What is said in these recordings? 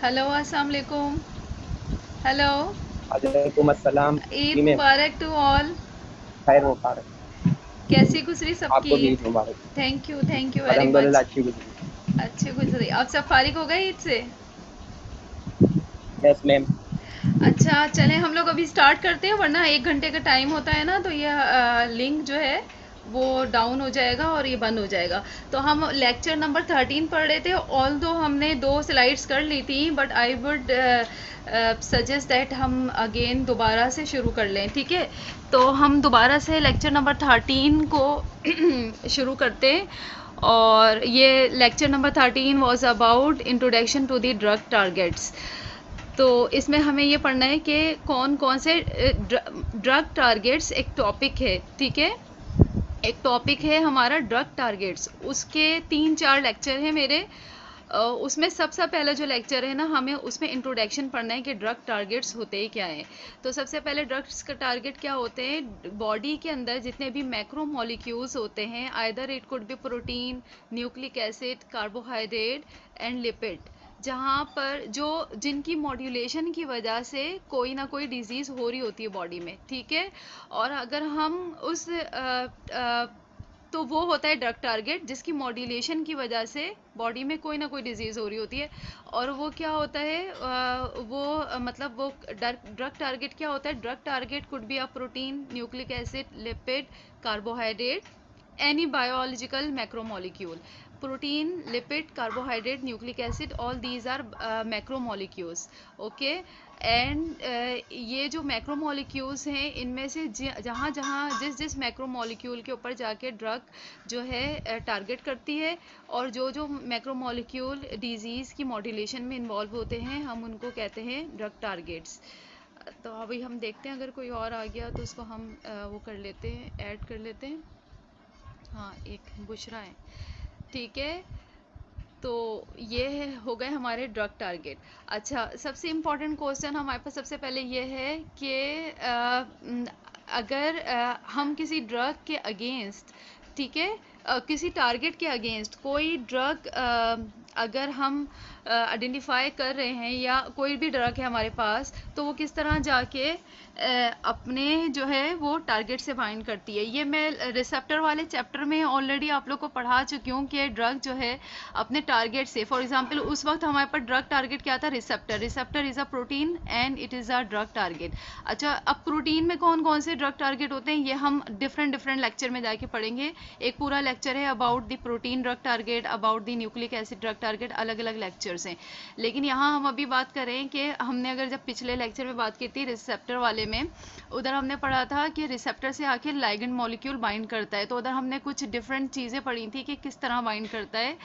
Hello, अस्सलाम वालेकुम। Hello. वालेकुम अस्सलाम ईद जी मैम। मुबारक टू ऑल। खैर मुबारक। कैसी गुजरी सबकी आपको भी ईद? ईद मुबारक। थैंक यू वेरी अल्हम्दुलिल्लाह मच। अच्छी गुजरी। अच्छी गुजरी। अब सब फारिग हो गए ईद से? Yes ma'am. अच्छा, चलें हम लोग अभी स्टार्ट करते हैं, वरना 1 घंटे का टाइम होता है ना, तो ये लिंक जो है वो डाउन हो जाएगा और ये बंद हो जाएगा। तो हम लेक्चर नंबर 13 पढ़ रहे थे। ऑल दो हमने 2 स्लाइड्स कर ली थी, but I would suggest that हम अगेन दोबारा से शुरू कर लें, ठीक है? तो हम दोबारा से लेक्चर नंबर 13 को शुरू करते हैं। और ये lecture number 13 was about introduction to the drug targets. तो इसमें हमें ये पढ़ना है कि कौन कौन से ड्रग टारगेट्स एक टॉपिक है, ठीक है? एक टॉपिक है हमारा ड्रग टारगेट्स, उसके 3-4 लेक्चर हैं मेरे। उसमें सबसे पहला जो लेक्चर है ना, हमें उसमें इंट्रोडक्शन पढ़ना है कि ड्रग टारगेट्स होते ही क्या हैं। तो सबसे पहले ड्रग्स का टारगेट क्या होते हैं? बॉडी के अंदर जितने भी मैक्रो मॉलिक्यूल्स होते हैं, either it could be protein, nucleic acid, carbohydrate and lipid, जहाँ पर जो जिनकी मॉड्यूलेशन की वजह से कोई ना कोई डिजीज़ हो रही होती है बॉडी में, ठीक है? और अगर हम उस तो वो होता है ड्रग टारगेट जिसकी मॉड्यूलेशन की वजह से बॉडी में कोई ना कोई डिजीज़ हो रही होती है। और वो क्या होता है, मतलब वो ड्रग टारगेट क्या होता है? Drug target could be a protein, nucleic acid, lipid, carbohydrate, any biological macromolecule. Protein, lipid, carbohydrate, nucleic acid, all these are macromolecules. Okay? And ये जो मैक्रोमोलिक्यूल्स हैं, इनमें से जहाँ जहाँ जिस जिस मैक्रोमोलिक्यूल के ऊपर जाके ड्रग जो है टारगेट करती है, और जो जो मैक्रोमोलिक्यूल डिजीज़ की मॉड्यूलेशन में इन्वॉल्व होते हैं, हम उनको कहते हैं ड्रग टारगेट्स। तो अभी हम देखते हैं, अगर कोई और आ गया तो उसको हम वो कर लेते हैं, ऐड कर लेते हैं। हाँ, एक बुशरा है, ठीक है? तो ये हो गए हमारे ड्रग टारगेट। अच्छा, सबसे इम्पोर्टेंट क्वेश्चन हमारे पास सबसे पहले ये है कि अगर हम किसी ड्रग के अगेंस्ट, ठीक है, किसी टारगेट के अगेंस्ट कोई ड्रग अगर हम आइडेंटिफाई कर रहे हैं, या कोई भी ड्रग है हमारे पास, तो वो किस तरह जाके अपने जो है वो टारगेट से बाइंड करती है। ये मैं रिसेप्टर वाले चैप्टर में ऑलरेडी आप लोग को पढ़ा चुकी हूँ कि ड्रग जो है अपने टारगेट से, फॉर एग्जांपल उस वक्त हमारे पास ड्रग टारगेट क्या था? Receptor. Receptor is a protein and it is a drug target. अच्छा, अब प्रोटीन में कौन कौन से ड्रग टारगेट होते हैं, ये हम डिफरेंट डिफरेंट लेक्चर में जाके पढ़ेंगे। एक पूरा लेक्चर है about the protein drug target, about the nucleic acid drug target, अलग अलग लेक्चर्स हैं। लेकिन यहाँ हम अभी बात करें कि हमने अगर जब पिछले लेक्चर में बात की थी रिसेप्टर वाले में, उधर हमने पढ़ा था कि रिसेप्टर से आखिर लाइगेंड मॉलिक्यूल बाइंड करता है। तो उधर हमने कुछ डिफरेंट चीज़ें पढ़ी थी कि किस तरह बाइंड करता है।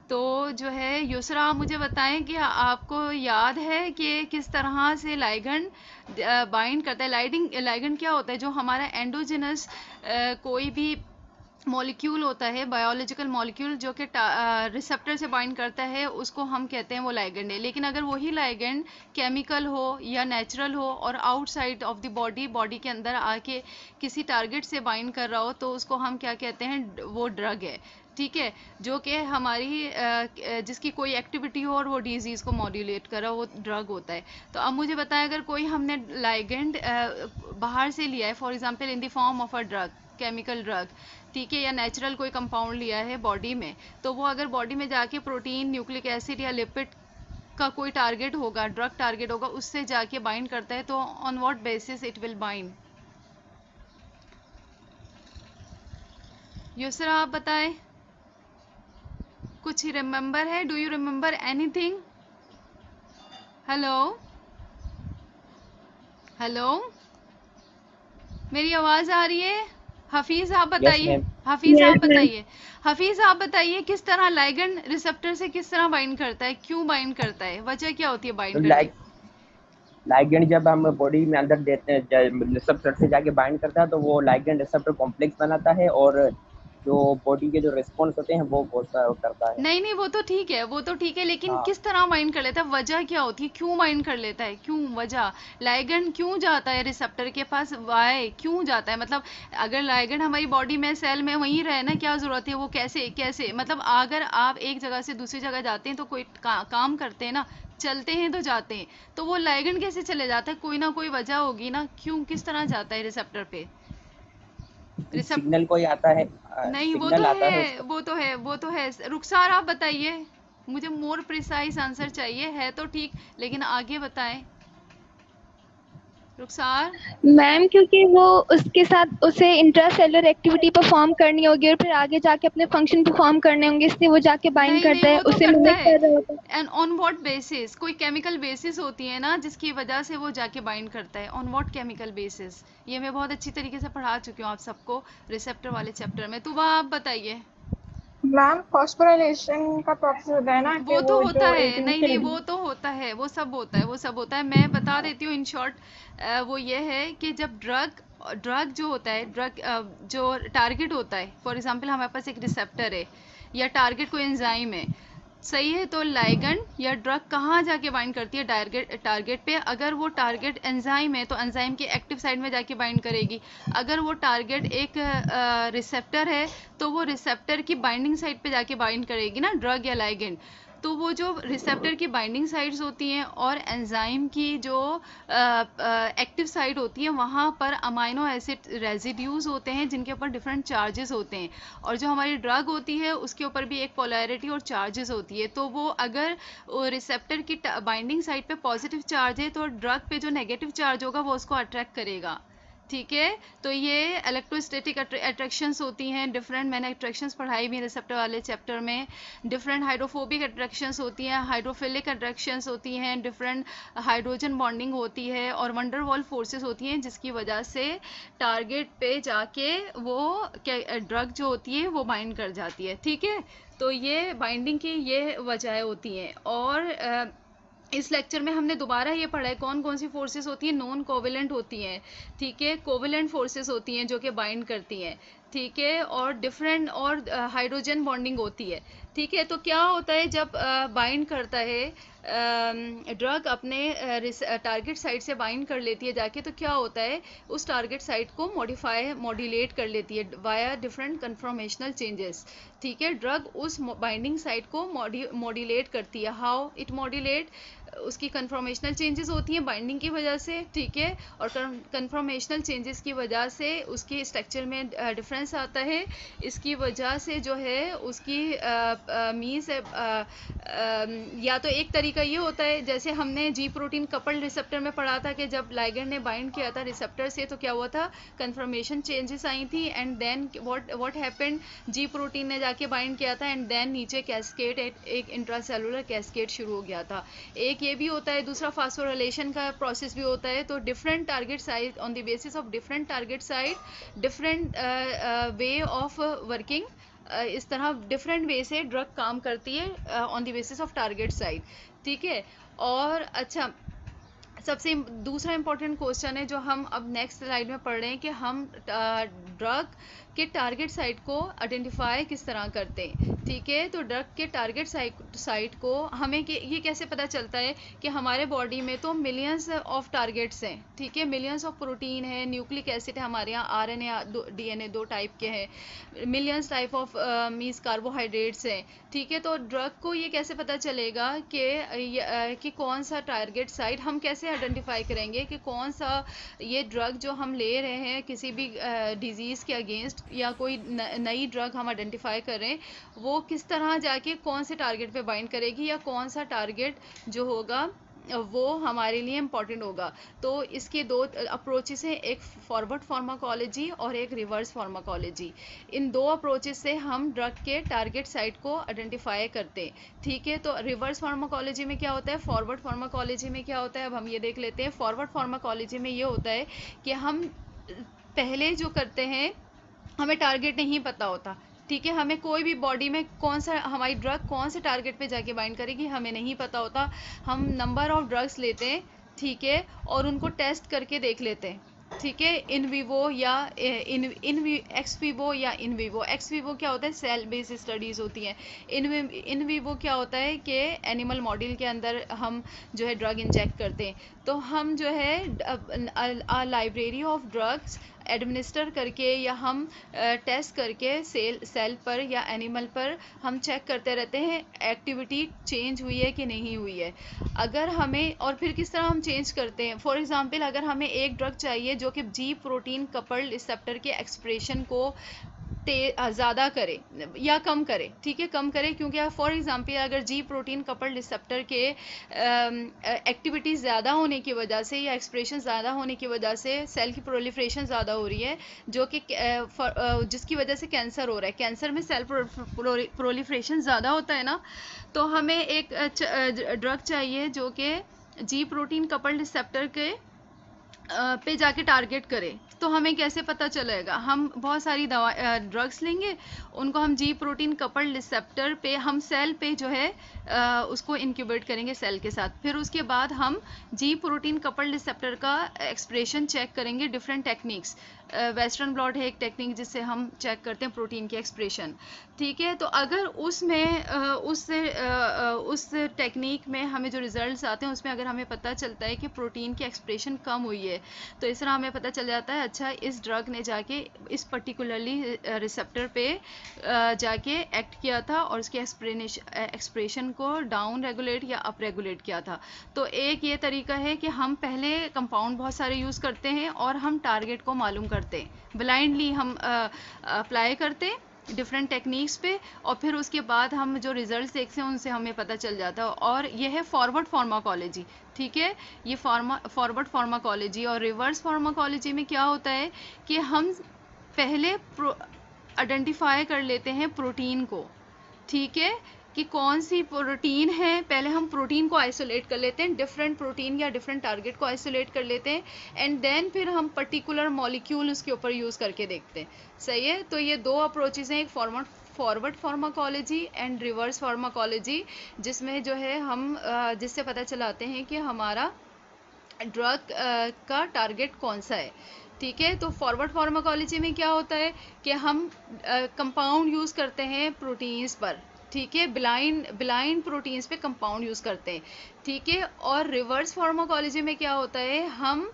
तो जो है युसरा, आप मुझे बताएं कि आपको याद है कि किस तरह से लाइगेंड बाइंड करता है? लाइगेंड क्या होता है? जो हमारा एंडोजिनस कोई भी मॉलिक्यूल होता है, बायोलॉजिकल मॉलिक्यूल, जो कि रिसेप्टर से बाइंड करता है, उसको हम कहते हैं वो लाइगेंड है। लेकिन अगर वही लाइगेंड केमिकल हो या नेचुरल हो और outside of the body, body के अंदर आके किसी टारगेट से बाइंड कर रहा हो, तो उसको हम क्या कहते हैं? वो ड्रग है, ठीक है? जो कि हमारी जिसकी कोई एक्टिविटी हो और वो डिजीज़ को मॉड्यूलेट कर रहा हो, वो ड्रग होता है। तो अब मुझे बताएं, अगर कोई हमने लाइगेंड बाहर से लिया है, for example in the form of a drug, chemical drug, ठीक है, या नेचुरल कोई कंपाउंड लिया है बॉडी में, तो वो अगर बॉडी में जाके प्रोटीन, न्यूक्लिक एसिड या लिपिड का कोई टारगेट होगा, ड्रग टारगेट होगा, उससे जाके बाइंड करता है, तो on what basis it will bind? Yusra, आप बताएं, कुछ रिमेंबर है? Do you remember anything? Hello? Hello? मेरी आवाज़ आ रही है? हफीज़ आप यस बताइए। मैम। हफीज़ आप बताइए। हफीज़ आप बताइए, किस तरह लाइगेंड रिसेप्टर से किस तरह बाइंड करता है? क्यों बाइंड करता है? वजह क्या होती है तो बाइंड करने की? लाइगेंड जब हम बॉडी में अंदर देते हैं, रिसेप्टर से जाके बाइंड करता है तो वो लाइगेंड रिसेप्टर कॉम्प्लेक्स बनाता है और जो बॉडी के जो रिस्पॉन्स होते हैं वो करता है। नहीं नहीं, वो तो ठीक है, वो तो ठीक है, लेकिन हाँ, किस तरह बाइंड कर लेता है, वजह क्या होती है, क्यों बाइंड कर लेता है, क्यों, वजह, लाइगैंड क्यों जाता है रिसेप्टर के पास, वाई क्यों जाता है, मतलब अगर लाइगैंड हमारी बॉडी में सेल में वहीं रहे ना, क्या जरूरत है, वो कैसे कैसे, मतलब अगर आप एक जगह से दूसरी जगह जाते हैं तो कोई काम करते हैं ना, चलते हैं तो जाते हैं, तो वो लाइगैंड कैसे चले जाता है, कोई ना कोई वजह होगी ना, क्यों किस तरह जाता है रिसेप्टर पे, रिसेप्ट सिग्नल कोई आता है, नहीं, वो तो सिग्नल आता है है, उसका। वो तो है, वो तो है। रुखसार आप बताइए, मुझे मोर प्रिसाइज आंसर चाहिए, है तो ठीक, लेकिन आगे बताएं रुखसार। मैम क्योंकि वो उसके साथ उसे इंट्रासेलुलर एक्टिविटी परफॉर्म करनी होगी और फिर आगे जाके अपने फंक्शन परफॉर्म करने होंगे, इसलिए वो जाके बाइंड नहीं नहीं, करता है, वो तो उसे करता मिमिक है, कर रहा होता है। एंड ऑन व्हाट बेसिस, कोई केमिकल बेसिस होती है ना जिसकी वजह से वो जाके बाइंड करता है, ऑन व्हाट केमिकल बेसिस, ये मैं बहुत अच्छी तरीके से पढ़ा चुकी हूँ आप सबको रिसेप्टर वाले चैप्टर में, तो वह आप बताइए। मैम फॉस्फोराइलेशन का प्रोसेस होता है ना कि वो तो वो होता जो है, एटीन नहीं से नहीं, वो तो होता है, वो सब होता है, वो सब होता है, मैं बता देती हूँ इन शॉर्ट। वो ये है कि जब ड्रग ड्रग जो होता है, ड्रग जो टारगेट होता है, फॉर एग्जांपल हमारे पास एक रिसेप्टर है या टारगेट कोई एंजाइम है, सही है, तो लाइगैंड या ड्रग कहाँ जाके बाइंड करती है, टारगेट पे, अगर वो टारगेट एंजाइम है तो एंजाइम की एक्टिव साइड में जाके बाइंड करेगी, अगर वो टारगेट एक रिसेप्टर है तो वो रिसेप्टर की बाइंडिंग साइड पे जाके बाइंड करेगी ना, ड्रग या लाइगैंड, तो वो जो रिसेप्टर की बाइंडिंग साइड्स होती हैं और एंजाइम की जो एक्टिव साइड होती है, वहाँ पर अमाइनो एसिड रेजिड्यूज होते हैं जिनके ऊपर डिफरेंट चार्जेस होते हैं, और जो हमारी ड्रग होती है उसके ऊपर भी एक पोलैरिटी और चार्जेस होती है, तो वो अगर रिसेप्टर की बाइंडिंग साइड पे पॉजिटिव चार्ज है तो ड्रग पे जो नेगेटिव चार्ज होगा वो उसको अट्रैक्ट करेगा, ठीक है, तो ये इलेक्ट्रोस्टैटिक अट्रैक्शंस होती हैं डिफरेंट, मैंने अट्रैक्शंस पढ़ाई भी रिसेप्टर वाले चैप्टर में, डिफरेंट हाइड्रोफोबिक अट्रैक्शंस होती हैं, हाइड्रोफिलिक अट्रैक्शंस होती हैं, डिफरेंट हाइड्रोजन बॉन्डिंग होती है और वंडरवॉल फोर्सेस होती हैं, जिसकी वजह से टारगेट पे जाके वो ड्रग जो होती है वो बाइंड कर जाती है, ठीक है, तो ये बाइंडिंग की ये वजह होती हैं, और इस लेक्चर में हमने दोबारा ये पढ़ा है कौन कौन सी फोर्सेस होती हैं, नॉन कोवेलेंट होती हैं, ठीक है, कोवेलेंट फोर्सेस होती हैं जो कि बाइंड करती हैं, ठीक है, और डिफरेंट और हाइड्रोजन बॉन्डिंग होती है, ठीक है, तो क्या होता है जब बाइंड करता है ड्रग अपने टारगेट साइट से बाइंड कर लेती है जाके, तो क्या होता है उस टारगेट साइट को मॉड्यूलेट कर लेती है वाया डिफरेंट कन्फर्मेशनल चेंजेस, ठीक है, ड्रग उस बाइंडिंग साइट को मॉड्यूलेट करती है, हाउ इट मॉड्यूलेट, उसकी कन्फर्मेशनल चेंजेस होती हैं बाइंडिंग की वजह से, ठीक है, और कन्फर्मेशनल चेंजेस की वजह से उसके स्ट्रक्चर में डिफरेंस आता है, इसकी वजह से जो है उसकी मीन्स या तो एक तरीका ये होता है, जैसे हमने जी प्रोटीन कपल्ड रिसेप्टर में पढ़ा था कि जब लाइगैंड ने बाइंड किया था रिसेप्टर से तो क्या हुआ था, कन्फर्मेशन चेंजेस आई थी, and then what happened, G protein ने जाके बाइंड किया था एंड देन नीचे कैस्केड एक इंट्रासेलुलर कैस्केड शुरू हो गया था, एक ये भी होता है, दूसरा फास्फोराइलेशन का प्रोसेस भी होता है, तो different target site on the basis of different target site different way of working, इस तरह डिफरेंट वे से ड्रग काम करती है on the basis of target site, ठीक है, और अच्छा सबसे दूसरा इंपॉर्टेंट क्वेश्चन है जो हम अब नेक्स्ट स्लाइड में पढ़ रहे हैं कि हम ड्रग के टारगेट साइट को आइडेंटिफाई किस तरह करते हैं, ठीक है, तो ड्रग के टारगेट साइट को हमें ये कैसे पता चलता है कि हमारे बॉडी में तो मिलियंस ऑफ टारगेट्स हैं, ठीक है, मिलियंस ऑफ प्रोटीन है, न्यूक्लिक एसिड है, हमारे यहाँ आरएनए डीएनए दो टाइप के हैं, millions type of means carbohydrates हैं, ठीक है, तो ड्रग को ये कैसे पता चलेगा कि कौन सा टारगेट साइट, हम कैसे आइडेंटिफाई करेंगे कि कौन सा ये ड्रग जो हम ले रहे हैं किसी भी डिजीज़ के अगेंस्ट या कोई नई ड्रग हम आइडेंटिफाई कर रहे हैं, वो किस तरह जाके कौन से टारगेट पे बाइंड करेगी या कौन सा टारगेट जो होगा वो हमारे लिए इम्पॉर्टेंट होगा, तो इसके दो अप्रोचेस हैं, एक फॉरवर्ड फार्माकोलॉजी और एक रिवर्स फार्माकोलॉजी, इन दो अप्रोचेस से हम ड्रग के टारगेट साइट को आइडेंटिफाई करते हैं, ठीक है, तो रिवर्स फार्माकोलॉजी में क्या होता है, फॉरवर्ड फार्माकोलॉजी में क्या होता है, अब हम ये देख लेते हैं, फॉरवर्ड फार्माकोलॉजी में ये होता है कि हम पहले जो करते हैं हमें टारगेट नहीं पता होता, ठीक है, हमें कोई भी बॉडी में कौन सा हमारी ड्रग कौन से टारगेट पे जाके बाइंड करेगी हमें नहीं पता होता, हम नंबर ऑफ ड्रग्स लेते हैं, ठीक है, और उनको टेस्ट करके देख लेते हैं, ठीक है, इन विवो या एक्स विवो या इन विवो। एक्स विवो क्या होता है, सेल बेस्ड स्टडीज़ होती हैं। इन विवो क्या होता है कि एनिमल मॉडल के अंदर हम जो है ड्रग इंजेक्ट करते हैं। तो हम जो है लाइब्रेरी ऑफ ड्रग्स एडमिनिस्टर करके या हम टेस्ट करके सेल पर या एनिमल पर हम चेक करते रहते हैं एक्टिविटी चेंज हुई है कि नहीं हुई है। अगर हमें, और फिर किस तरह हम चेंज करते हैं, फॉर एग्जांपल अगर हमें एक ड्रग चाहिए जो कि जी प्रोटीन कपल्ड रिसेप्टर के एक्सप्रेशन को ज़्यादा करे या कम करे, ठीक है, कम करे, क्योंकि फॉर एग्जांपल अगर जी प्रोटीन कपल्ड रिसेप्टर के एक्टिविटीज़ ज़्यादा होने की वजह से या एक्सप्रेशन ज़्यादा होने की वजह से सेल की प्रोलिफरेशन ज़्यादा हो रही है, जो कि जिसकी वजह से कैंसर हो रहा है। कैंसर में सेल प्रोलिफरेशन ज़्यादा होता है ना, तो हमें एक ड्रग चाहिए जो कि जी प्रोटीन कपल्ड रिसेप्टर के पे जाके टारगेट करे। तो हमें कैसे पता चलेगा, हम बहुत सारी ड्रग्स लेंगे, उनको हम जी प्रोटीन कपल्ड रिसेप्टर पे, हम सेल पे जो है उसको इंक्यूबेट करेंगे सेल के साथ। फिर उसके बाद हम जी प्रोटीन कपल्ड रिसेप्टर का एक्सप्रेशन चेक करेंगे डिफरेंट टेक्निक्स। वेस्टर्न ब्लॉट है एक टेक्निक जिससे हम चेक करते हैं प्रोटीन के एक्सप्रेशन, ठीक है। तो अगर उसमें उस टेक्निक में हमें जो रिजल्ट्स आते हैं उसमें अगर हमें पता चलता है कि प्रोटीन की एक्सप्रेशन कम हुई है, तो इस तरह हमें पता चल जाता है अच्छा इस ड्रग ने जाके इस पर्टिकुलरली रिसेप्टर पे जाके एक्ट किया था और उसके एक्सप्रेशन को डाउन रेगुलेट या अप रेगुलेट किया था। तो एक ये तरीका है कि हम पहले कंपाउंड बहुत सारे यूज़ करते हैं और हम टारगेट को मालूम करते हैं, ब्लाइंडली हम अप्लाई करते हैं डिफरेंट टेक्निक्स पे, और फिर उसके बाद हम जो रिजल्ट्स देखते हैं उनसे हमें पता चल जाता है। और ये है फॉरवर्ड फार्माकोलॉजी, ठीक है, ये फॉरवर्ड फार्माकोलॉजी। और रिवर्स फार्माकोलॉजी में क्या होता है कि हम पहले आइडेंटिफाई कर लेते हैं प्रोटीन को, ठीक है, कि कौन सी प्रोटीन है, पहले हम प्रोटीन को आइसोलेट कर लेते हैं, डिफरेंट प्रोटीन या डिफरेंट टारगेट को आइसोलेट कर लेते हैं, एंड देन फिर हम पर्टिकुलर मॉलिक्यूल उसके ऊपर यूज़ करके देखते हैं। सही है, तो ये दो अप्रोचेज हैं, एक forward pharmacology and reverse pharmacology, जिसमें जो है हम जिससे पता चलाते हैं कि हमारा ड्रग का टारगेट कौन सा है, ठीक है। तो फॉरवर्ड फार्माकोलॉजी में क्या होता है कि हम कंपाउंड यूज़ करते हैं प्रोटीन्स पर, ठीक है, ब्लाइंड प्रोटीन्स पे कंपाउंड यूज़ करते हैं, ठीक है। और रिवर्स फार्माकोलॉजी में क्या होता है, हम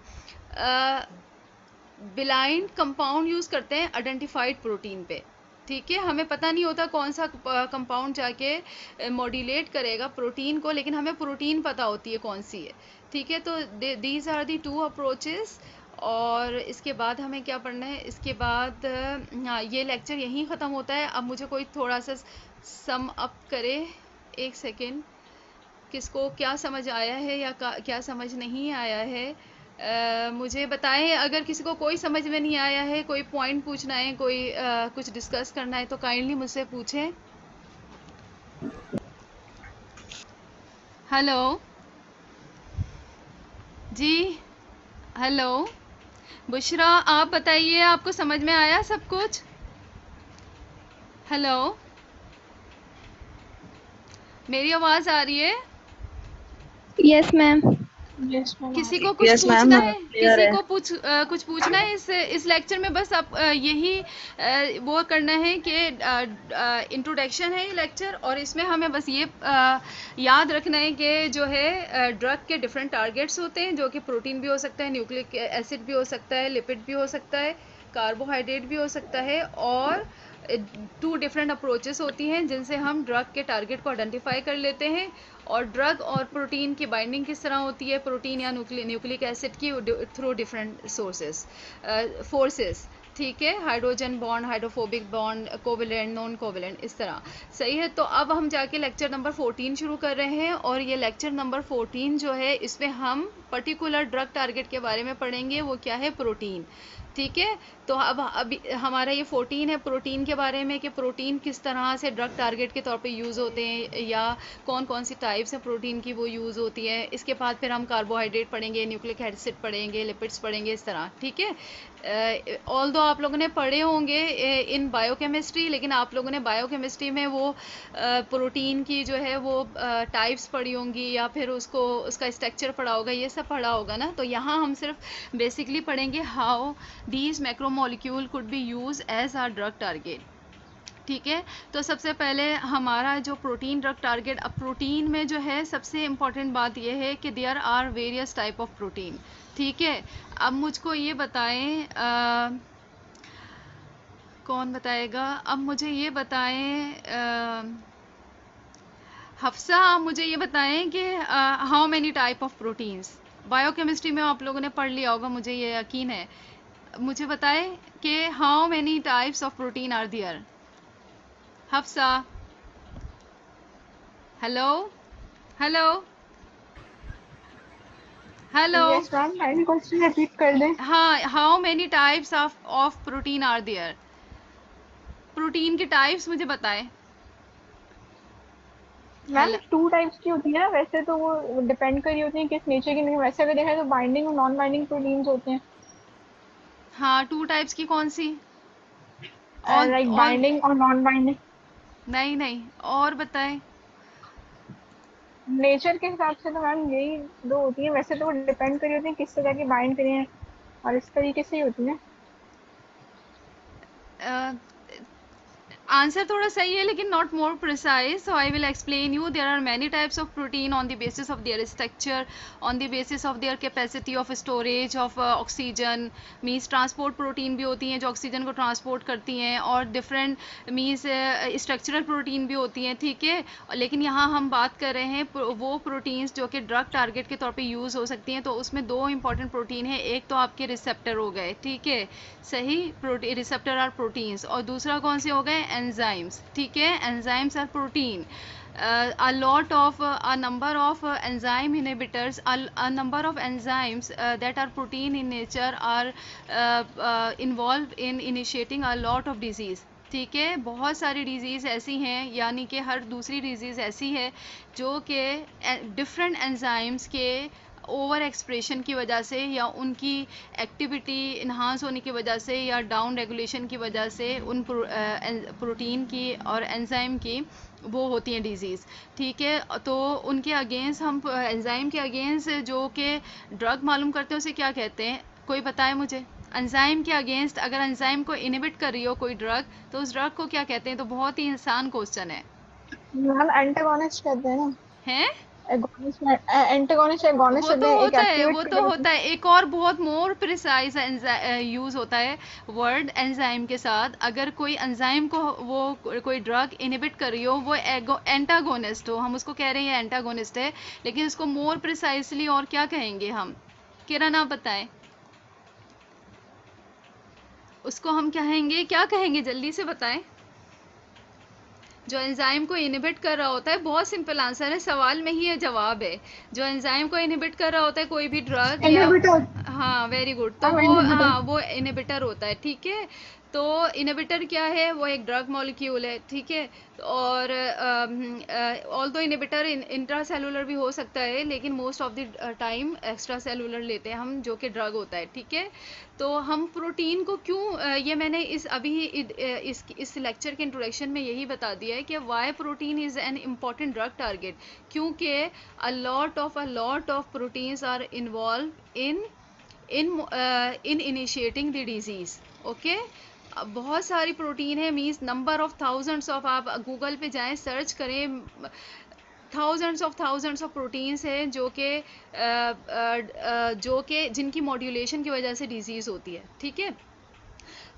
ब्लाइंड कंपाउंड यूज़ करते हैं आइडेंटिफाइड प्रोटीन पे, ठीक है। हमें पता नहीं होता कौन सा कंपाउंड जाके मॉड्यूलेट करेगा प्रोटीन को, लेकिन हमें प्रोटीन पता होती है कौन सी है, ठीक है। तो these are the two approaches. और इसके बाद हमें क्या पढ़ना है, इसके बाद हाँ, ये लेक्चर यहीं ख़त्म होता है। अब मुझे कोई थोड़ा सा सम अप करे, एक सेकेंड, किसको क्या समझ आया है या क्या समझ नहीं आया है, मुझे बताएं। अगर किसी को कोई समझ में नहीं आया है, कोई पॉइंट पूछना है, कोई कुछ डिस्कस करना है, तो काइंडली मुझसे पूछें। हेलो जी, हेलो बुशरा, आप बताइए, आपको समझ में आया सब कुछ? हेलो, मेरी आवाज़ आ रही है? Yes ma'am. किसी को कुछ पूछना है, किसी को कुछ पूछना है इस लेक्चर में? बस आप यही वो करना है कि इंट्रोडक्शन है ये लेक्चर, और इसमें हमें बस ये याद रखना है कि जो है ड्रग के डिफरेंट टारगेट्स होते हैं, जो कि प्रोटीन भी हो सकता है, न्यूक्लिक एसिड भी हो सकता है, लिपिड भी हो सकता है, कार्बोहाइड्रेट भी हो सकता है, और टू डिफरेंट अप्रोचेस होती हैं जिनसे हम ड्रग के टारगेट को आइडेंटिफाई कर लेते हैं। और ड्रग और प्रोटीन की बाइंडिंग किस तरह होती है, प्रोटीन या न्यूक्लिक एसिड की, थ्रू डिफरेंट फोर्सेस, ठीक है, hydrogen bond, hydrophobic bond, covalent, non covalent, इस तरह। सही है, तो अब हम जाके लेक्चर नंबर 14 शुरू कर रहे हैं, और ये लेक्चर नंबर 14 जो है इसमें हम पर्टिकुलर ड्रग टारगेट के बारे में पढ़ेंगे। वो क्या है, प्रोटीन, ठीक है। तो अब अभी हमारा ये 14 है प्रोटीन के बारे में, कि प्रोटीन किस तरह से ड्रग टारगेट के तौर पे यूज़ होते हैं, या कौन कौन सी टाइप्स हैं प्रोटीन की वो यूज़ होती है। इसके बाद फिर हम कार्बोहाइड्रेट पढ़ेंगे, न्यूक्लिक एसिड पढ़ेंगे, लिपिड्स पढ़ेंगे, इस तरह। ठीक है। ऑल दो आप लोगों ने पढ़े होंगे इन बायोकेमिस्ट्री, लेकिन आप लोगों ने बायोकेमिस्ट्री में वो प्रोटीन की जो है वो टाइप्स पढ़ी होंगी, या फिर उसका स्ट्रक्चर पढ़ा होगा, ये सब पढ़ा होगा ना। तो यहाँ हम सिर्फ बेसिकली पढ़ेंगे how these macromolecule could be use as our drug target. ठीक है। तो सबसे पहले हमारा जो प्रोटीन ड्रग टारगेट, अब प्रोटीन में जो है सबसे इम्पॉर्टेंट बात यह है कि there are various type of protein. ठीक है। अब मुझको ये बताएं, कौन बताएगा, अब मुझे ये बताएं, हफ्सा, आप मुझे ये बताएं कि how many type of proteins. Biochemistry में आप लोगों ने पढ़ लिया होगा, मुझे ये यकीन है। मुझे बताएं कि how many types of protein are there. Hafsa, hello hello hello. Yes ma'am, पहले क्वेश्चन रिपीट कर दें। हाँ, how many types of protein are there. Protein की टाइप्स मुझे बताएं। मैम 2 टाइप्स की होती है ना, वैसे तो वो डिपेंड कर रही होती है किस नेचर की, लेकिन वैसे अगर देखा जाए तो बाइंडिंग और नॉन बाइंडिंग प्रोटीन्स होते हैं। हाँ, 2 टाइप्स की कौन सी? ऑन लाइक ऑन बाइंडिंग और नॉन बाइंडिंग। नहीं नहीं, और बताएं। नेचर के हिसाब से तो मैम यही 2 होती है, वैसे तो वो डिपेंड कर रही होती है किस तरह की बाइंड करी है, और इस तरीके से ही होती है। आंसर थोड़ा सही है लेकिन not more precise, so I will explain you. There are many types of protein on the basis of their structure, on the basis of their capacity of storage of oxygen. Means transport protein भी होती हैं जो oxygen को transport करती हैं, और different means structural protein भी होती हैं। ठीक है। लेकिन यहाँ हम बात कर रहे हैं वो प्रोटीन्स जो कि ड्रग टारगेट के तौर पे यूज़ हो सकती हैं। तो उसमें 2 इंपॉर्टेंट प्रोटीन है, एक तो आपके रिसेप्टर हो गए, ठीक है, सही, प्रोटीन रिसेप्टर आर प्रोटीन्स, और दूसरा कौन से हो गए, एंजाइम्स। ठीक है। Enzymes are protein. A lot of a number of enzyme inhibitors, a number of enzymes that are protein in nature are involved in initiating a lot of disease. ठीक है। बहुत सारी डिजीज़ ऐसी हैं, यानी कि हर दूसरी डिजीज़ ऐसी है जो कि डिफरेंट एंजाइम्स के ओवर एक्सप्रेशन की वजह से, या उनकी एक्टिविटी इन्हांस होने की वजह से, या डाउन रेगुलेशन की वजह से उन प्रोटीन की और एंजाइम की वो होती हैं डिजीज़। ठीक है। तो उनके अगेंस्ट हम एंजाइम के अगेंस्ट जो कि ड्रग मालूम करते हैं उसे क्या कहते हैं, कोई बताए मुझे। एंजाइम के अगेंस्ट अगर एंजाइम को इनहिबिट कर रही हो कोई ड्रग, तो उस ड्रग को क्या कहते हैं? तो बहुत ही आसान क्वेश्चन है। मैम एंटागोनिस्ट कहते हैं ना। हैं? एगोनिस्ट, एंटागोनिस्ट एगोनिस्ट वो होते तो हैं, एक होता है, एक्टिवेट वो कर तो रही होती होता है। एक और बहुत मोर प्रिसाइज यूज़ होता है वर्ड एंजाइम के साथ। अगर कोई एंजाइम को वो कोई ड्रग इनहिबिट कर रही हो, वो एंटागोनिस्ट हो, हम उसको कह रहे हैं एंटागोनिस्ट है, लेकिन उसको मोर प्रिसाइसली और क्या कहेंगे हम? किरण आप बताएं, उसको हम कहेंगे, क्या कहेंगे, जल्दी से बताएं। जो एंजाइम को इनहिबिट कर रहा होता है, बहुत सिंपल आंसर है, सवाल में ही ये जवाब है। जो एंजाइम को इनहिबिट कर रहा होता है कोई भी ड्रग, या इनहिबिटर। हाँ वेरी गुड, तो वो इनहिबिटर। हाँ वो इनहिबिटर होता है। ठीक है। तो इनहिबिटर क्या है? वो एक ड्रग मॉलिक्यूल है। ठीक है। और ऑल्दो इनहिबिटर इंट्रासेलुलर भी हो सकता है, लेकिन most of the time extra cellular लेते हैं हम, जो कि ड्रग होता है। ठीक है। तो हम प्रोटीन को क्यों, ये मैंने इस लेक्चर के इंट्रोडक्शन में यही बता दिया है कि why protein is an important drug target, क्योंकि a lot of proteins are involved in initiating the disease. Okay. बहुत सारी प्रोटीन है, means number of thousands of, आप गूगल पे जाएं, सर्च करें, थाउजेंड्स ऑफ प्रोटीन्स हैं जो कि जिनकी मॉड्यूलेशन की वजह से डिजीज़ होती है। ठीक है।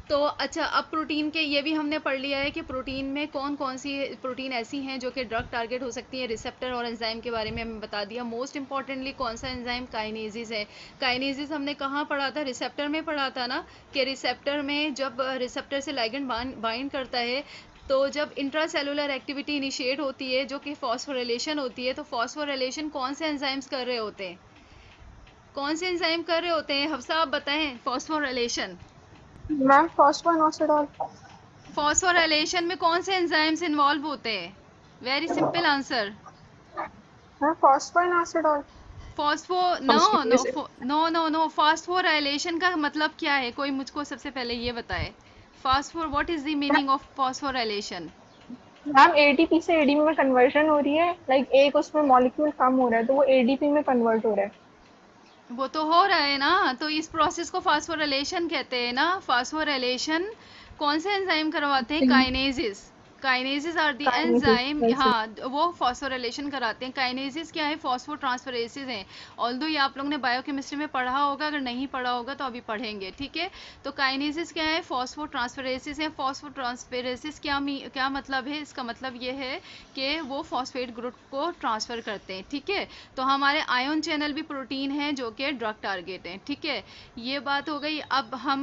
तो अच्छा, अब प्रोटीन के ये भी हमने पढ़ लिया है कि प्रोटीन में कौन कौन सी प्रोटीन ऐसी हैं जो कि ड्रग टारगेट हो सकती है। रिसेप्टर और एंजाइम के बारे में हमें बता दिया। मोस्ट इंपॉर्टेंटली कौन सा एंजाइम? काइनेसिस है। काइनेसिस हमने कहाँ पढ़ा था? रिसेप्टर में पढ़ा था ना, कि रिसेप्टर में जब रिसेप्टर से लाइगेंड बाइंड करता है, तो जब इंट्रासेलुलर एक्टिविटी इनिशिएट होती है जो कि फॉस्फोरिलेशन होती है, तो फॉस्फोरिलेशन कौन से एंजाइम्स कर रहे होते हैं? कौन से एंजाइम कर रहे होते हैं? हफ्सा आप बताएं। Phosphorylation ma'am फॉस्फोनोसिडॉल। फॉस्फोराइलेशन में कौन से एंजाइम्स इन्वॉल्व होते हैं? Very simple answer. Ma'am phosphoinositol. Phospho हम नो शुरू नो से नो नो नो फॉस्फोराइलेशन का मतलब क्या है? कोई मुझको सबसे पहले ये बताए। Phosphor what is the meaning of phosphorylation? Ma'am ATP से एडीपी में कन्वर्जन हो रही है, लाइक एक उसमें मॉलिक्यूल कम हो रहा है तो वो एडीपी में कन्वर्ट हो रहा है। वो तो हो रहा है ना, तो इस प्रोसेस को फास्फोराइलेशन कहते हैं ना। फास्फोराइलेशन कौन से एंजाइम करवाते हैं? Kinases. Kinases are the enzyme, हाँ वो फॉस्फोराइलेशन कराते हैं। काइनेसिस क्या है? फॉस्फो ट्रांसफरेसिस हैं। ऑल्दो ये आप लोगों ने बायोकेमिस्ट्री में पढ़ा होगा, अगर नहीं पढ़ा होगा तो अभी पढ़ेंगे, ठीक है। तो काइनेसिस क्या है? फॉस्फो ट्रांसफरेसिस है। फॉस्फो ट्रांसफरेसिस क्या मतलब है? इसका मतलब ये है कि वो फॉस्फेट ग्रुप को ट्रांसफर करते हैं, ठीक है। तो हमारे आयन चैनल भी प्रोटीन है जो कि ड्रग टारगेट है, ठीक है। ये बात हो गई। अब हम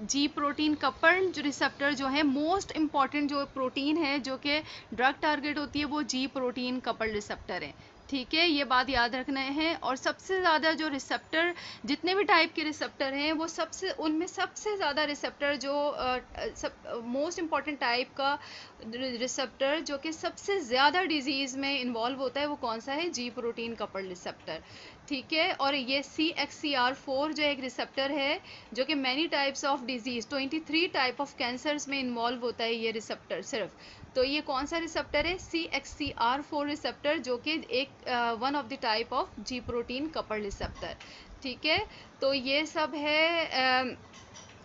जी प्रोटीन कपल जो रिसेप्टर जो है, मोस्ट इम्पॉर्टेंट जो प्रोटीन है जो कि ड्रग टारगेट होती है, वो जी प्रोटीन कपल रिसेप्टर है, ठीक है। ये बात याद रखना है। और सबसे ज़्यादा जो रिसेप्टर, जितने भी टाइप के रिसेप्टर हैं, वो उनमें सबसे ज़्यादा रिसेप्टर जो मोस्ट इम्पॉर्टेंट टाइप का रिसेप्टर जो कि सबसे ज़्यादा डिजीज़ में इन्वॉल्व होता है, वो कौन सा है? जी प्रोटीन कपल रिसेप्टर, ठीक है। और ये CXCR4 जो एक रिसेप्टर है जो कि many types of disease 23 type of cancers में इन्वॉल्व होता है ये रिसेप्टर सिर्फ। तो ये कौन सा रिसेप्टर है? CXCR4 रिसेप्टर, जो कि एक one of the type of ji protein couple receptor, ठीक है। तो ये सब है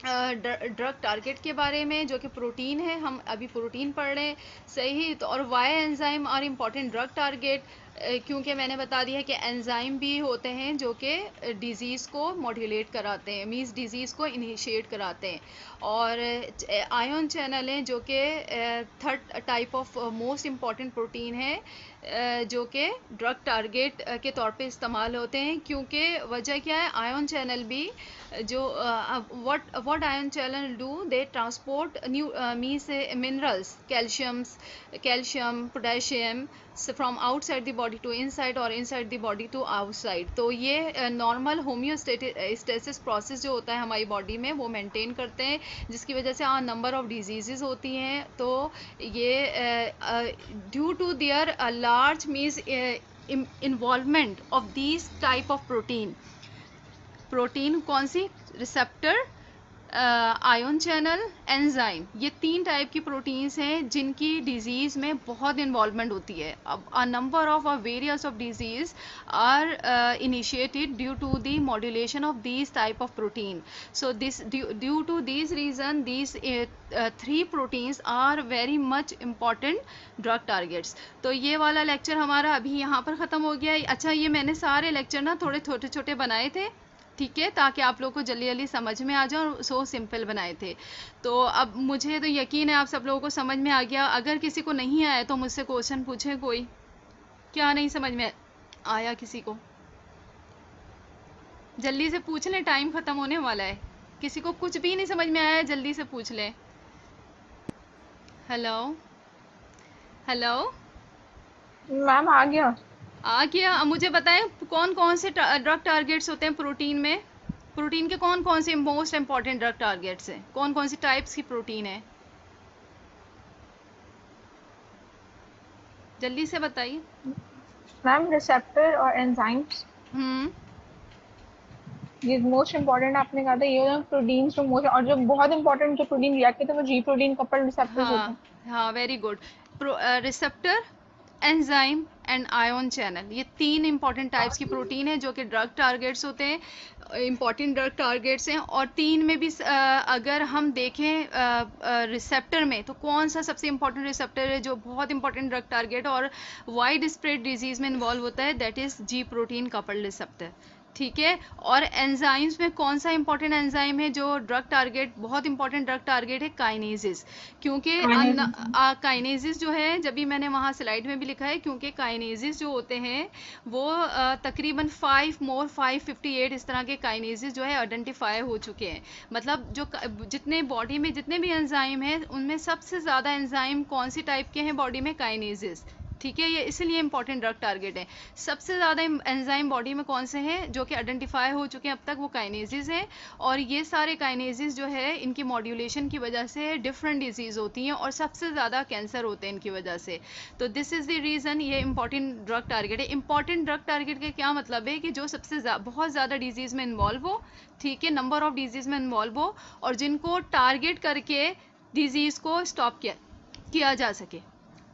ड्रग टारगेट के बारे में, जो कि प्रोटीन है। हम अभी प्रोटीन पढ़ रहे हैं, सही। तो और why enzyme are important drug target, क्योंकि मैंने बता दिया कि एंजाइम भी होते हैं जो कि डिज़ीज़ को मॉड्यूलेट कराते हैं, मीन्स डिज़ीज़ को इनिशिएट कराते हैं। और आयन चैनल हैं जो कि third type of most important protein है जो कि ड्रग टारगेट के तौर पे इस्तेमाल होते हैं। क्योंकि वजह क्या है? आयन चैनल भी जो what ion channel do, they transport means minerals, calcium, potassium from outside the body to inside और inside the body to outside। तो ये नॉर्मल होम्योस्टेसिस प्रोसेस जो होता है हमारी बॉडी में, वो मेंटेन करते हैं, जिसकी वजह से नंबर ऑफ डिजीजेस होती हैं। तो ये due to their large means involvement of this type of protein कौन सी? रिसेप्टर, आयन चैनल, एंजाइम, ये 3 टाइप की प्रोटीन्स हैं जिनकी डिजीज़ में बहुत इन्वॉल्वमेंट होती है। अब a number of various of disease are initiated due to the modulation of these type of protein. So this due to this reason these 3 proteins are very much important drug targets. तो ये वाला lecture हमारा अभी यहाँ पर ख़त्म हो गया। अच्छा, ये मैंने सारे लेक्चर ना थोड़े छोटे छोटे बनाए थे, ठीक है, ताकि आप लोग को जल्दी जल्दी समझ में आ जाए, और सो सिंपल बनाए थे। तो अब मुझे तो यकीन है आप सब लोगों को समझ में आ गया। अगर किसी को नहीं आया तो मुझसे क्वेश्चन पूछे कोई। क्या नहीं समझ में आया किसी को? जल्दी से पूछ लें, टाइम ख़त्म होने वाला है। किसी को कुछ भी नहीं समझ में आया, जल्दी से पूछ लें। हेलो हेलो, मैम आ गया। आ गया। अब मुझे बताएं कौन कौन से ड्रग टारगेट्स होते हैं प्रोटीन में? प्रोटीन के कौन कौन से मोस्ट इंपॉर्टेंट ड्रग टारगेट्स हैं? कौन कौन सी टाइप्स की प्रोटीन है? जल्दी से बताइए। मैम रिसेप्टर और एंजाइम्स, ये मोस्ट इम्पोर्टेंट आपने कहा था। ये प्रोटीन्स जो मोस्ट, और जो बहुत इंपॉर्टेंट जो प्रोटीन रिएक्ट करते हैं वो जी प्रोटीन कपल रिसेप्टर्स होते हैं। हाँ, very good. Receptor, enzyme and ion channel, ये 3 इंपॉर्टेंट टाइप्स की प्रोटीन है जो कि ड्रग टारगेट्स होते हैं, इंपॉर्टेंट ड्रग टारगेट्स हैं। और 3 में भी अगर हम देखें रिसेप्टर में, तो कौन सा सबसे इंपॉर्टेंट रिसेप्टर है जो बहुत इंपॉर्टेंट ड्रग टारगेट और वाइड स्प्रेड डिजीज में इन्वॉल्व होता है? That is ji protein couple receptor, ठीक है। और एंजाइम्स में कौन सा इंपॉर्टेंट एंजाइम है जो ड्रग टारगेट, बहुत इंपॉर्टेंट ड्रग टारगेट है? काइनेसिस। क्योंकि काइनेसिस जो है, जब भी मैंने वहाँ स्लाइड में भी लिखा है, क्योंकि काइनेसिस जो होते हैं वो तकरीबन 558 इस तरह के काइनेसिस जो है आइडेंटिफाई हो चुके हैं। मतलब जो जितने बॉडी में जितने भी एंजाइम हैं, उनमें सबसे ज़्यादा एंजाइम कौन सी टाइप के हैं बॉडी में? काइनेसिस, ठीक है, ये इसलिए इंपॉर्टेंट ड्रग टारगेट है। सबसे ज़्यादा एंजाइम बॉडी में कौन से हैं जो कि आइडेंटिफाई हो चुके हैं अब तक, वो काइनेजेस हैं। और ये सारे काइनेजेस जो है इनकी मॉड्यूलेशन की वजह से डिफरेंट डिजीज़ होती हैं और सबसे ज़्यादा कैंसर होते हैं इनकी वजह से। तो दिस इज़ द रीज़न ये इंपॉर्टेंट ड्रग टारगेट है। इंपॉर्टेंट ड्रग टारगेट का क्या मतलब है कि जो सबसे बहुत ज़्यादा डिजीज़ में इन्वॉल्व हो, ठीक है, नंबर ऑफ डिजीज़ में इन्वॉल्व हो, और जिनको टारगेट करके डिजीज़ को स्टॉप किया जा सके।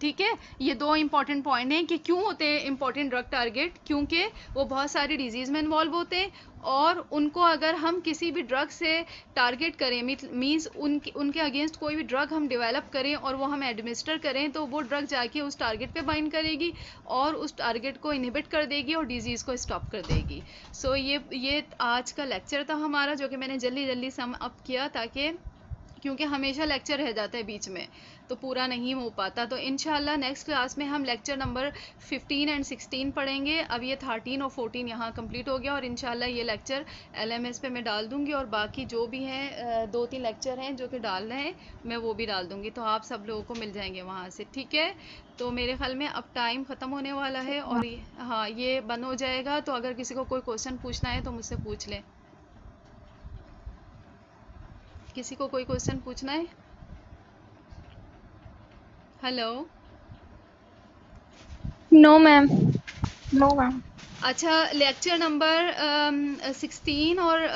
ठीक है, ये दो इंपॉर्टेंट पॉइंट हैं कि क्यों होते हैं इंपॉर्टेंट ड्रग टारगेट, क्योंकि वो बहुत सारी डिजीज़ में इन्वॉल्व होते हैं और उनको अगर हम किसी भी ड्रग से टारगेट करें, मीन्स उनके अगेंस्ट कोई भी ड्रग हम डेवलप करें और वो हम एडमिनिस्टर करें, तो वो ड्रग जाके उस टारगेट पे बाइंड करेगी और उस टारगेट को इनहिबिट कर देगी और डिजीज़ को स्टॉप कर देगी। सो ये आज का लेक्चर था हमारा, जो कि मैंने जल्दी जल्दी सम अप किया, ताकि क्योंकि हमेशा लेक्चर रह जाता है बीच में तो पूरा नहीं हो पाता। तो इंशाल्लाह नेक्स्ट क्लास में हम लेक्चर नंबर 15 एंड 16 पढ़ेंगे। अब ये 13 और 14 यहाँ कंप्लीट हो गया और इंशाल्लाह ये लेक्चर LMS पे मैं डाल दूँगी और बाकी जो भी हैं 2-3 लेक्चर हैं जो कि डालने हैं मैं वो भी डाल दूँगी, तो आप सब लोगों को मिल जाएंगे वहाँ से। ठीक है, तो मेरे ख्याल में अब टाइम ख़त्म होने वाला है और हाँ ये बंद हो जाएगा। तो अगर किसी को कोई क्वेश्चन पूछना है तो मुझसे पूछ लें। किसी को कोई क्वेश्चन पूछना है? Hello? No ma'am. No ma'am. अच्छा, लेक्चर नंबर 16 और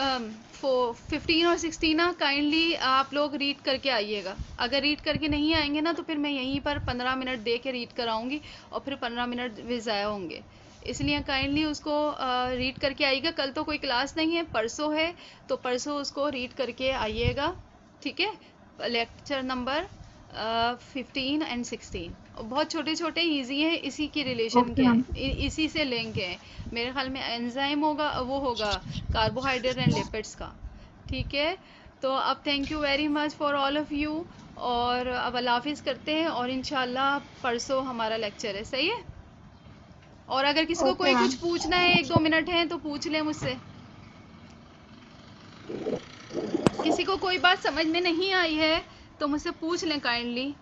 15 और 16 ना काइंडली आप लोग रीड करके आइएगा। अगर रीड करके नहीं आएंगे ना तो फिर मैं यहीं पर 15 मिनट दे के रीड कराऊंगी और फिर 15 मिनट भी ज़ाया होंगे, इसलिए काइंडली उसको रीड करके आइएगा। कल तो कोई क्लास नहीं है, परसों है, तो परसों उसको रीड करके आइएगा। ठीक है, लेक्चर नंबर 15 एंड 16 बहुत छोटे छोटे इजी हैं, इसी की रिलेशन के हैं, इसी से लिंक है। मेरे ख्याल में एंजाइम होगा, वो होगा कार्बोहाइड्रेट एंड लिपिड्स का। ठीक है, तो अब thank you very much for all of you और अब अल्लाह हाफिज़ करते हैं और इंशाल्लाह परसों हमारा लेक्चर है। सही है, और अगर किसी को कोई कुछ पूछना है 1-2 मिनट है तो पूछ ले मुझसे। किसी को कोई बात समझ में नहीं आई है तो मुझसे पूछ लें काइंडली।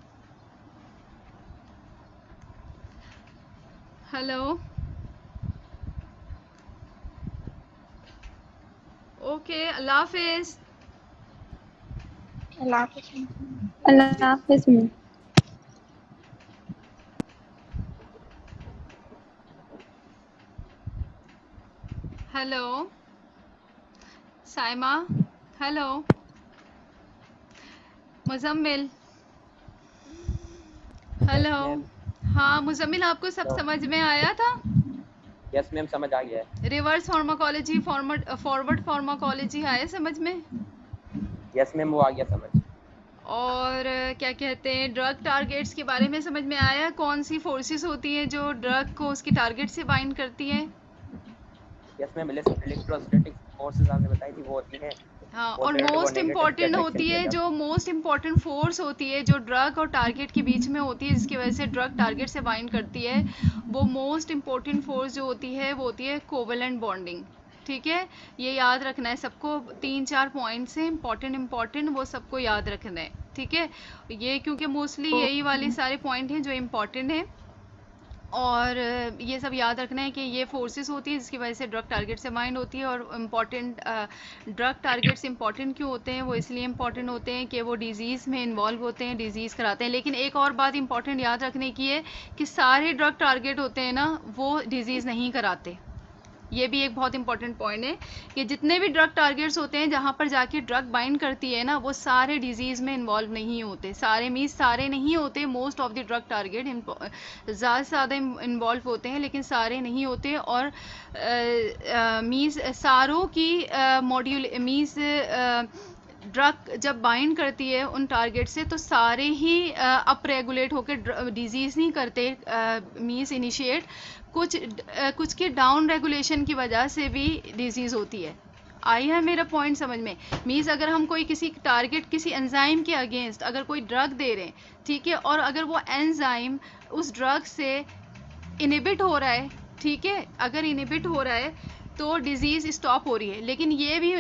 हेलो? ओके, अल्लाह हाफिज़। अल्लाह हाफिज़। अल्लाह हाफिज़ ma'am. Hello Saima? Hello Muzammil? Hello? हाँ मुजम्मिल, आपको सब समझ में आया था? यस मैम, समझ आ गया है। रिवर्स फार्माकोलॉजी, फॉरवर्ड फार्माकोलॉजी आया समझ में? यस मैम, वो आ गया समझ। और क्या कहते हैं, ड्रग टारगेट्स के बारे में समझ में आया? कौन सी फोर्सेस होती हैं जो ड्रग को उसकी टारगेट से बाइंड करती हैं? यस मैम, इलेक्ट्रोस्टैटिक फोर्सेस आपने बताई थी वो होती हैं। हाँ, और मोस्ट इम्पॉर्टेंट होती है जो मोस्ट इम्पॉर्टेंट फोर्स होती है जो ड्रग और टारगेट के बीच में होती है, जिसकी वजह से ड्रग टारगेट से बाइंड करती है, वो मोस्ट इम्पॉर्टेंट फोर्स जो होती है वो होती है कोवेलेंट बॉन्डिंग। ठीक है, ये याद रखना है सबको। 3-4 पॉइंट्स हैं इम्पॉर्टेंट, वो सबको याद रखना है। ठीक है, ये क्योंकि मोस्टली यही वाले सारे पॉइंट हैं जो इम्पॉर्टेंट हैं और ये सब याद रखना है कि ये फोर्सेस होती है जिसकी वजह से ड्रग टारगेट से बाइंड होती है। और इम्पॉर्टेंट ड्रग टारगेट्स इंपॉर्टेंट क्यों होते हैं? वो इसलिए इंपॉर्टेंट होते हैं कि वो डिजीज़ में इन्वॉल्व होते हैं, डिजीज़ कराते हैं। लेकिन एक और बात इंपॉर्टेंट याद रखने की है कि सारे ड्रग टारगेट होते हैं ना वो डिजीज़ नहीं कराते। ये भी एक बहुत इंपॉर्टेंट पॉइंट है कि जितने भी ड्रग टारगेट्स होते हैं जहाँ पर जाके ड्रग बाइंड करती है ना, वो सारे डिजीज़ में इन्वॉल्व नहीं होते। सारे मीन्स सारे नहीं होते, most of the drug target ज़्यादा से ज़्यादा इन्वॉल्व होते हैं लेकिन सारे नहीं होते। और मीन्स सारों की मॉड्यूल मीन्स ड्रग जब बाइंड करती है उन टारगेट से तो सारे ही अप रेगुलेट होकर डिजीज़ नहीं करते, मीन्स इनिशिएट कुछ के डाउन रेगुलेशन की वजह से भी डिजीज़ होती है। आई है मेरा पॉइंट समझ में? मीन्स अगर हम कोई किसी टारगेट किसी एंजाइम के अगेंस्ट अगर कोई ड्रग दे रहे हैं, ठीक है, और अगर वो एंजाइम उस ड्रग से इनहिबिट हो रहा है, ठीक है, अगर इनहिबिट हो रहा है तो डिज़ीज़ स्टॉप हो रही है। लेकिन ये भी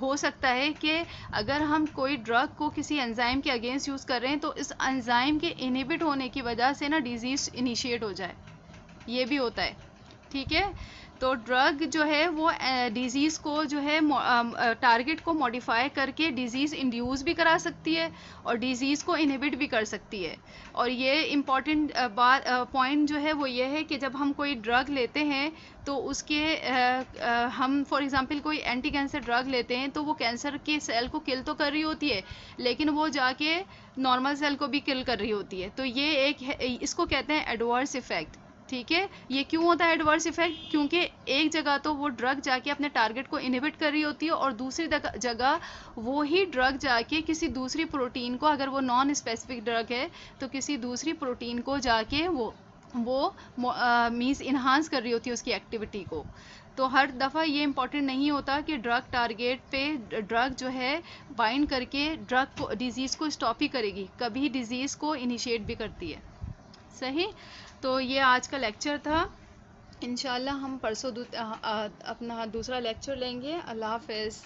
हो सकता है कि अगर हम कोई ड्रग को किसी एंजाइम के अगेंस्ट यूज़ कर रहे हैं तो इस एंजाइम के इनहिबिट होने की वजह से ना डिज़ीज़ इनिशिएट हो जाए, ये भी होता है। ठीक है, तो ड्रग जो है वो डिज़ीज़ को जो है टारगेट को मॉडिफाई करके डिज़ीज़ इंड्यूस भी करा सकती है और डिज़ीज़ को इनहिबिट भी कर सकती है। और ये इम्पॉर्टेंट पॉइंट जो है वो ये है कि जब हम कोई ड्रग लेते हैं तो उसके हम फॉर एग्जांपल कोई एंटी कैंसर ड्रग लेते हैं तो वो कैंसर के सेल को किल तो कर रही होती है, लेकिन वो जाके नॉर्मल सेल को भी किल कर रही होती है। तो ये एक है, इसको कहते हैं एडवर्स इफ़ेक्ट। ठीक है, ये क्यों होता है एडवर्स इफेक्ट? क्योंकि एक जगह तो वो ड्रग जाके अपने टारगेट को इनहिबिट कर रही होती है और दूसरी जगह वो ही ड्रग जाके किसी दूसरी प्रोटीन को, अगर वो नॉन स्पेसिफिक ड्रग है तो किसी दूसरी प्रोटीन को जाके वो मीन्स इन्हांस कर रही होती है उसकी एक्टिविटी को। तो हर दफ़ा ये इम्पॉर्टेंट नहीं होता कि ड्रग टारगेट पे ड्रग जो है बाइंड करके ड्रग को डिज़ीज़ को स्टॉप ही करेगी, कभी डिज़ीज़ को इनिशिएट भी करती है। सही, तो ये आज का लेक्चर था। इंशाल्लाह हम परसों अपना दूसरा लेक्चर लेंगे। अल्लाह हाफ़िज़।